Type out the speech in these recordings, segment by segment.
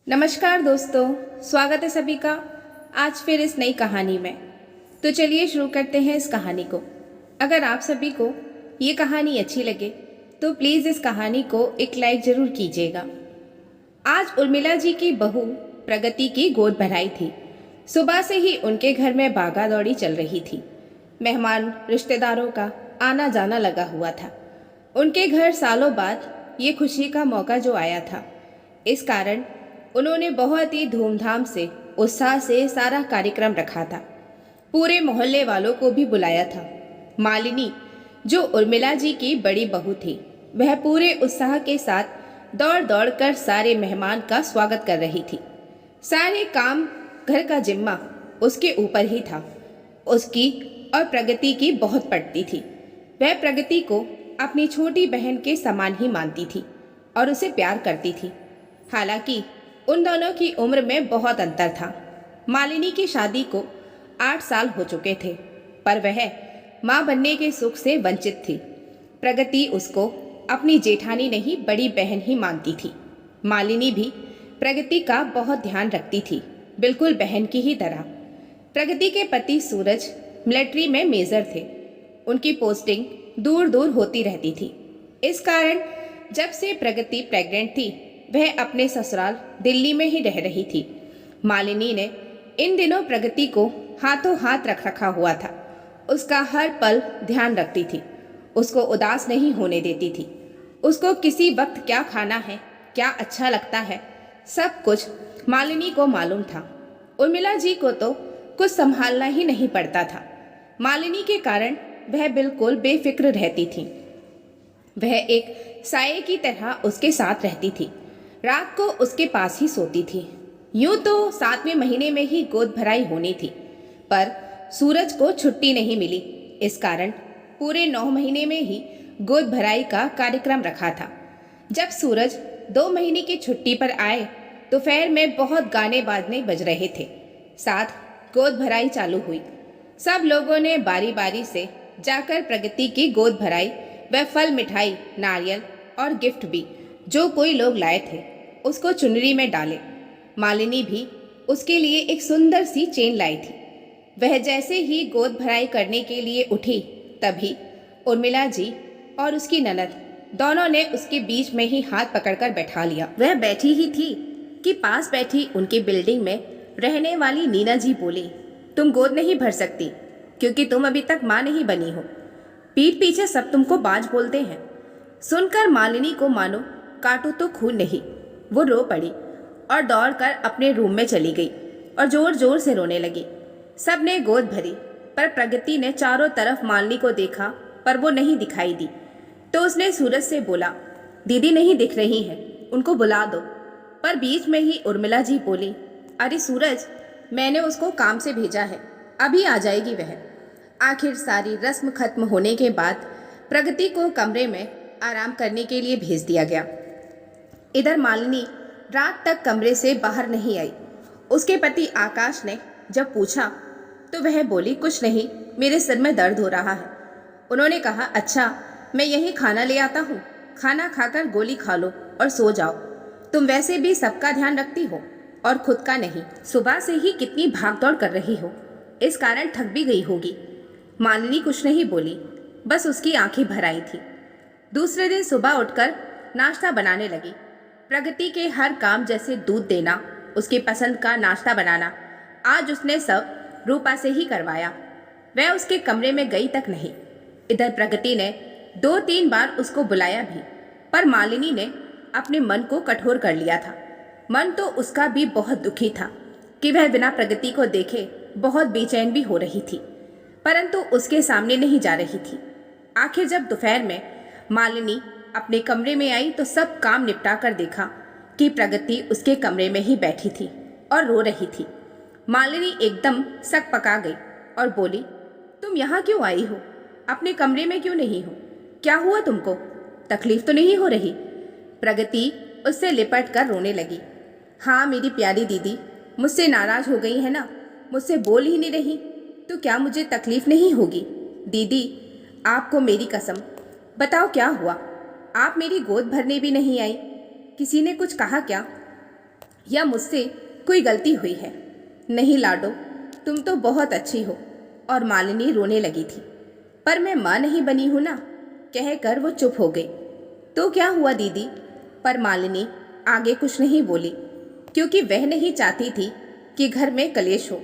नमस्कार दोस्तों, स्वागत है सभी का आज फिर इस नई कहानी में। तो चलिए शुरू करते हैं इस कहानी को। अगर आप सभी को ये कहानी अच्छी लगे तो प्लीज़ इस कहानी को एक लाइक ज़रूर कीजिएगा। आज उर्मिला जी की बहू प्रगति की गोद भराई थी। सुबह से ही उनके घर में भागा दौड़ी चल रही थी। मेहमान रिश्तेदारों का आना जाना लगा हुआ था। उनके घर सालों बाद ये खुशी का मौका जो आया था, इस कारण उन्होंने बहुत ही धूमधाम से उत्साह से सारा कार्यक्रम रखा था। पूरे मोहल्ले वालों को भी बुलाया था। मालिनी, जो उर्मिला जी की बड़ी बहू थी, वह पूरे उत्साह के साथ दौड़ दौड़ कर सारे मेहमान का स्वागत कर रही थी। सारे काम घर का जिम्मा उसके ऊपर ही था। उसकी और प्रगति की बहुत पड़ती थी। वह प्रगति को अपनी छोटी बहन के समान ही मानती थी और उसे प्यार करती थी। हालांकि उन दोनों की उम्र में बहुत अंतर था। मालिनी की शादी को 8 साल हो चुके थे, पर वह माँ बनने के सुख से वंचित थी। प्रगति उसको अपनी जेठानी नहीं, बड़ी बहन ही मानती थी। मालिनी भी प्रगति का बहुत ध्यान रखती थी, बिल्कुल बहन की ही तरह। प्रगति के पति सूरज मिलिट्री में मेजर थे। उनकी पोस्टिंग दूर दूर होती रहती थी। इस कारण जब से प्रगति प्रेग्नेंट थी, वह अपने ससुराल दिल्ली में ही रह रही थी। मालिनी ने इन दिनों प्रगति को हाथों हाथ रख रखा हुआ था। उसका हर पल ध्यान रखती थी, उसको उदास नहीं होने देती थी। उसको किसी वक्त क्या खाना है, क्या अच्छा लगता है, सब कुछ मालिनी को मालूम था। उर्मिला जी को तो कुछ संभालना ही नहीं पड़ता था। मालिनी के कारण वह बिल्कुल बेफिक्र रहती थी। वह एक साये की तरह उसके साथ रहती थी। रात को उसके पास ही सोती थी। यूं तो 7वें महीने में ही गोद भराई होनी थी, पर सूरज को छुट्टी नहीं मिली। इस कारण पूरे 9 महीने में ही गोद भराई का कार्यक्रम रखा था। जब सूरज 2 महीने की छुट्टी पर आए, दोपहर में बहुत गाने बाजने बज रहे थे। साथ गोद भराई चालू हुई। सब लोगों ने बारी बारी से जाकर प्रगति की गोद भराई व फल, मिठाई, नारियल और गिफ्ट भी जो कोई लोग लाए थे, उसको चुनरी में डाले। मालिनी भी उसके लिए एक सुंदर सी चेन लाई थी। वह जैसे ही गोद भराई करने के लिए उठी, तभी उर्मिला जी और उसकी ननद दोनों ने उसके बीच में ही हाथ पकड़कर बैठा लिया। वह बैठी ही थी कि पास बैठी उनकी बिल्डिंग में रहने वाली नीना जी बोली, तुम गोद नहीं भर सकती क्योंकि तुम अभी तक माँ नहीं बनी हो। पीठ पीछे सब तुमको बाज बोलते हैं। सुनकर मालिनी को मानो काटो तो खून नहीं। वो रो पड़ी और दौड़कर अपने रूम में चली गई और जोर जोर से रोने लगी। सब ने गोद भरी, पर प्रगति ने चारों तरफ मालिनी को देखा, पर वो नहीं दिखाई दी। तो उसने सूरज से बोला, दीदी नहीं दिख रही हैं, उनको बुला दो। पर बीच में ही उर्मिला जी बोली, अरे सूरज, मैंने उसको काम से भेजा है, अभी आ जाएगी वह। आखिर सारी रस्म खत्म होने के बाद प्रगति को कमरे में आराम करने के लिए भेज दिया गया। इधर मालिनी रात तक कमरे से बाहर नहीं आई। उसके पति आकाश ने जब पूछा तो वह बोली, कुछ नहीं, मेरे सिर में दर्द हो रहा है। उन्होंने कहा, अच्छा, मैं यहीं खाना ले आता हूँ, खाना खाकर गोली खा लो और सो जाओ। तुम वैसे भी सबका ध्यान रखती हो और खुद का नहीं। सुबह से ही कितनी भागदौड़ कर रही हो, इस कारण थक भी गई होगी। मालिनी कुछ नहीं बोली, बस उसकी आंखें भर आई थी। दूसरे दिन सुबह उठकर नाश्ता बनाने लगी। प्रगति के हर काम, जैसे दूध देना, उसकी पसंद का नाश्ता बनाना, आज उसने सब रूपा से ही करवाया। वह उसके कमरे में गई तक नहीं। इधर प्रगति ने 2-3 बार उसको बुलाया भी, पर मालिनी ने अपने मन को कठोर कर लिया था। मन तो उसका भी बहुत दुखी था कि वह बिना प्रगति को देखे बहुत बेचैन भी हो रही थी, परंतु उसके सामने नहीं जा रही थी। आखिर जब दोपहर में मालिनी अपने कमरे में आई तो सब काम निपटा कर देखा कि प्रगति उसके कमरे में ही बैठी थी और रो रही थी। मालिनी एकदम सक पका गई और बोली, तुम यहाँ क्यों आई हो? अपने कमरे में क्यों नहीं हो? क्या हुआ तुमको? तकलीफ तो नहीं हो रही? प्रगति उससे लिपट कर रोने लगी। हाँ मेरी प्यारी दीदी, मुझसे नाराज हो गई है ना, मुझसे बोल ही नहीं रही, तो क्या मुझे तकलीफ नहीं होगी? दीदी, आपको मेरी कसम, बताओ क्या हुआ? आप मेरी गोद भरने भी नहीं आई, किसी ने कुछ कहा क्या? या मुझसे कोई गलती हुई है? नहीं लाडो, तुम तो बहुत अच्छी हो। और मालिनी रोने लगी थी। पर मैं माँ नहीं बनी हूँ ना, कहकर वो चुप हो गई। तो क्या हुआ दीदी? पर मालिनी आगे कुछ नहीं बोली, क्योंकि वह नहीं चाहती थी कि घर में कलेश हो।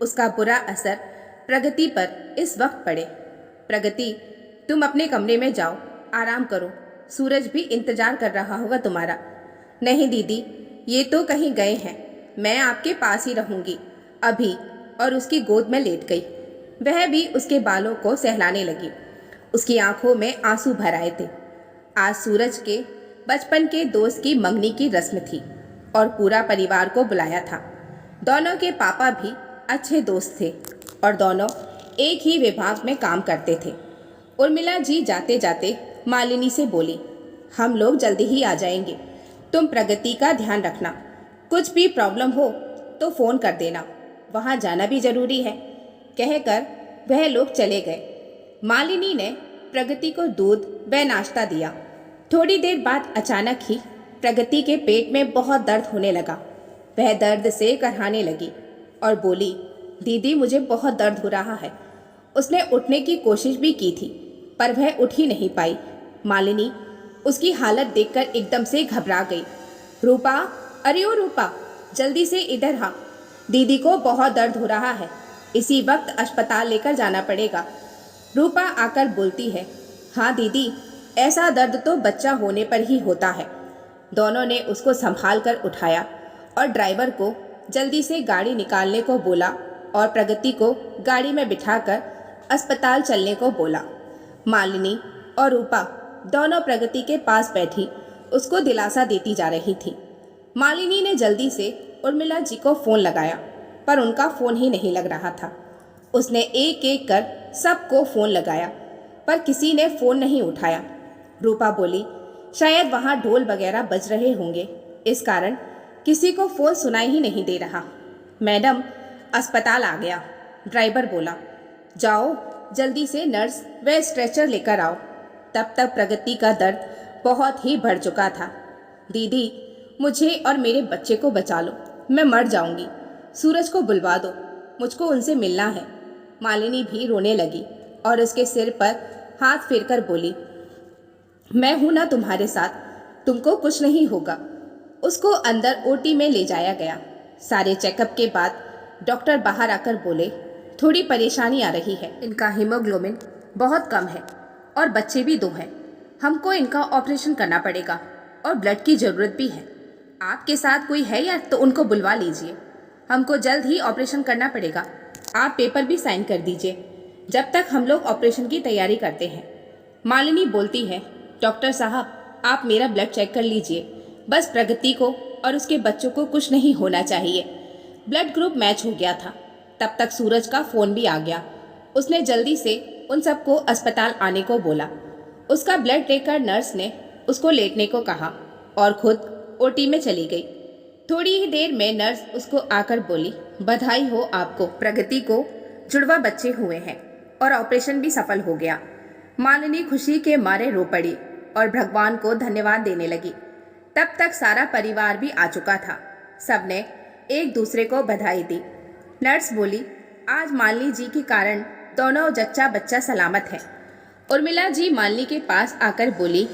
उसका बुरा असर प्रगति पर इस वक्त पड़े। प्रगति, तुम अपने कमरे में जाओ, आराम करो। सूरज भी इंतजार कर रहा होगा तुम्हारा। नहीं दीदी, ये तो कहीं गए हैं, मैं आपके पास ही रहूंगी अभी। और उसकी गोद में लेट गई। वह भी उसके बालों को सहलाने लगी। उसकी आंखों में आंसू भर आए थे। आज सूरज के बचपन के दोस्त की मंगनी की रस्म थी और पूरा परिवार को बुलाया था। दोनों के पापा भी अच्छे दोस्त थे और दोनों एक ही विभाग में काम करते थे। उर्मिला जी जाते जाते मालिनी से बोली, हम लोग जल्दी ही आ जाएंगे, तुम प्रगति का ध्यान रखना। कुछ भी प्रॉब्लम हो तो फ़ोन कर देना, वहाँ जाना भी ज़रूरी है। कहकर वह लोग चले गए। मालिनी ने प्रगति को दूध व नाश्ता दिया। थोड़ी देर बाद अचानक ही प्रगति के पेट में बहुत दर्द होने लगा। वह दर्द से कराहने लगी और बोली, दीदी मुझे बहुत दर्द हो रहा है। उसने उठने की कोशिश भी की थी, पर वह उठ ही नहीं पाई। मालिनी उसकी हालत देखकर एकदम से घबरा गई। रूपा, अरे ओ रूपा, जल्दी से इधर आ, दीदी को बहुत दर्द हो रहा है, इसी वक्त अस्पताल लेकर जाना पड़ेगा। रूपा आकर बोलती है, हाँ दीदी, ऐसा दर्द तो बच्चा होने पर ही होता है। दोनों ने उसको संभाल कर उठाया और ड्राइवर को जल्दी से गाड़ी निकालने को बोला और प्रगति को गाड़ी में बिठाकर अस्पताल चलने को बोला। मालिनी और रूपा दोनों प्रगति के पास बैठी उसको दिलासा देती जा रही थी। मालिनी ने जल्दी से उर्मिला जी को फ़ोन लगाया, पर उनका फ़ोन ही नहीं लग रहा था। उसने एक एक कर सबको फ़ोन लगाया, पर किसी ने फ़ोन नहीं उठाया। रूपा बोली, शायद वहाँ ढोल वगैरह बज रहे होंगे, इस कारण किसी को फ़ोन सुनाई ही नहीं दे रहा। मैडम, अस्पताल आ गया। ड्राइवर बोला, जाओ जल्दी से नर्स व स्ट्रेचर लेकर आओ। तब तक प्रगति का दर्द बहुत ही बढ़ चुका था। दीदी, मुझे और मेरे बच्चे को बचा लो, मैं मर जाऊंगी। सूरज को बुलवा दो, मुझको उनसे मिलना है। मालिनी भी रोने लगी और उसके सिर पर हाथ फेरकर बोली, मैं हूं ना तुम्हारे साथ, तुमको कुछ नहीं होगा। उसको अंदर ओटी में ले जाया गया। सारे चेकअप के बाद डॉक्टर बाहर आकर बोले, थोड़ी परेशानी आ रही है, इनका हीमोग्लोबिन बहुत कम है और बच्चे भी 2 हैं। हमको इनका ऑपरेशन करना पड़ेगा और ब्लड की ज़रूरत भी है। आपके साथ कोई है या तो उनको बुलवा लीजिए, हमको जल्द ही ऑपरेशन करना पड़ेगा। आप पेपर भी साइन कर दीजिए जब तक हम लोग ऑपरेशन की तैयारी करते हैं। मालिनी बोलती है, डॉक्टर साहब, आप मेरा ब्लड चेक कर लीजिए, बस प्रगति को और उसके बच्चों को कुछ नहीं होना चाहिए। ब्लड ग्रुप मैच हो गया था। तब तक सूरज का फ़ोन भी आ गया। उसने जल्दी से उन सबको अस्पताल आने को बोला। उसका ब्लड लेकर नर्स ने उसको लेटने को कहा और खुद ओटी में चली गई। थोड़ी ही देर में नर्स उसको आकर बोली, बधाई हो आपको, प्रगति को जुड़वा बच्चे हुए हैं और ऑपरेशन भी सफल हो गया। मालिनी खुशी के मारे रो पड़ी और भगवान को धन्यवाद देने लगी। तब तक सारा परिवार भी आ चुका था। सबने एक दूसरे को बधाई दी। नर्स बोली, आज मालिनी जी के कारण दोनों जच्चा बच्चा सलामत है। उर्मिला जी मालिनी के पास आकर बोली,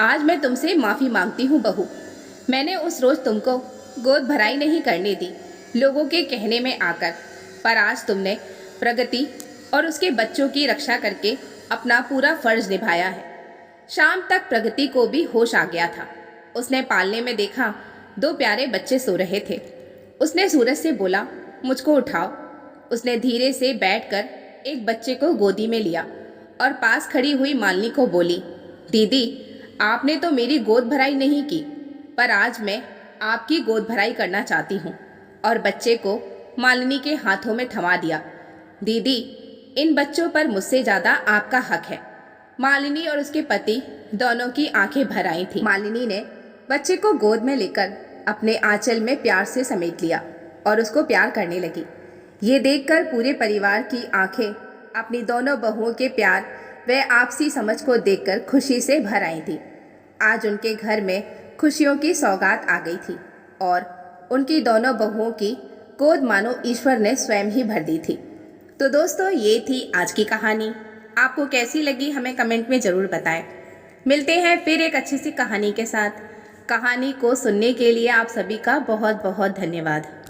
आज मैं तुमसे माफ़ी मांगती हूँ बहू। मैंने उस रोज़ तुमको गोद भराई नहीं करने दी लोगों के कहने में आकर, पर आज तुमने प्रगति और उसके बच्चों की रक्षा करके अपना पूरा फर्ज निभाया है। शाम तक प्रगति को भी होश आ गया था। उसने पालने में देखा 2 प्यारे बच्चे सो रहे थे। उसने सूरज से बोला, मुझको उठाओ। उसने धीरे से बैठकर एक बच्चे को गोदी में लिया और पास खड़ी हुई मालिनी को बोली, दीदी, आपने तो मेरी गोद भराई नहीं की, पर आज मैं आपकी गोद भराई करना चाहती हूँ। और बच्चे को मालिनी के हाथों में थमा दिया। दीदी, इन बच्चों पर मुझसे ज़्यादा आपका हक है। मालिनी और उसके पति दोनों की आंखें भर आई थी। मालिनी ने बच्चे को गोद में लेकर अपने आंचल में प्यार से समेट लिया और उसको प्यार करने लगी। ये देखकर पूरे परिवार की आंखें अपनी दोनों बहुओं के प्यार व आपसी समझ को देखकर खुशी से भर आई थी। आज उनके घर में खुशियों की सौगात आ गई थी और उनकी दोनों बहुओं की गोद मानो ईश्वर ने स्वयं ही भर दी थी। तो दोस्तों, ये थी आज की कहानी। आपको कैसी लगी हमें कमेंट में ज़रूर बताएं। मिलते हैं फिर एक अच्छी सी कहानी के साथ। कहानी को सुनने के लिए आप सभी का बहुत बहुत धन्यवाद।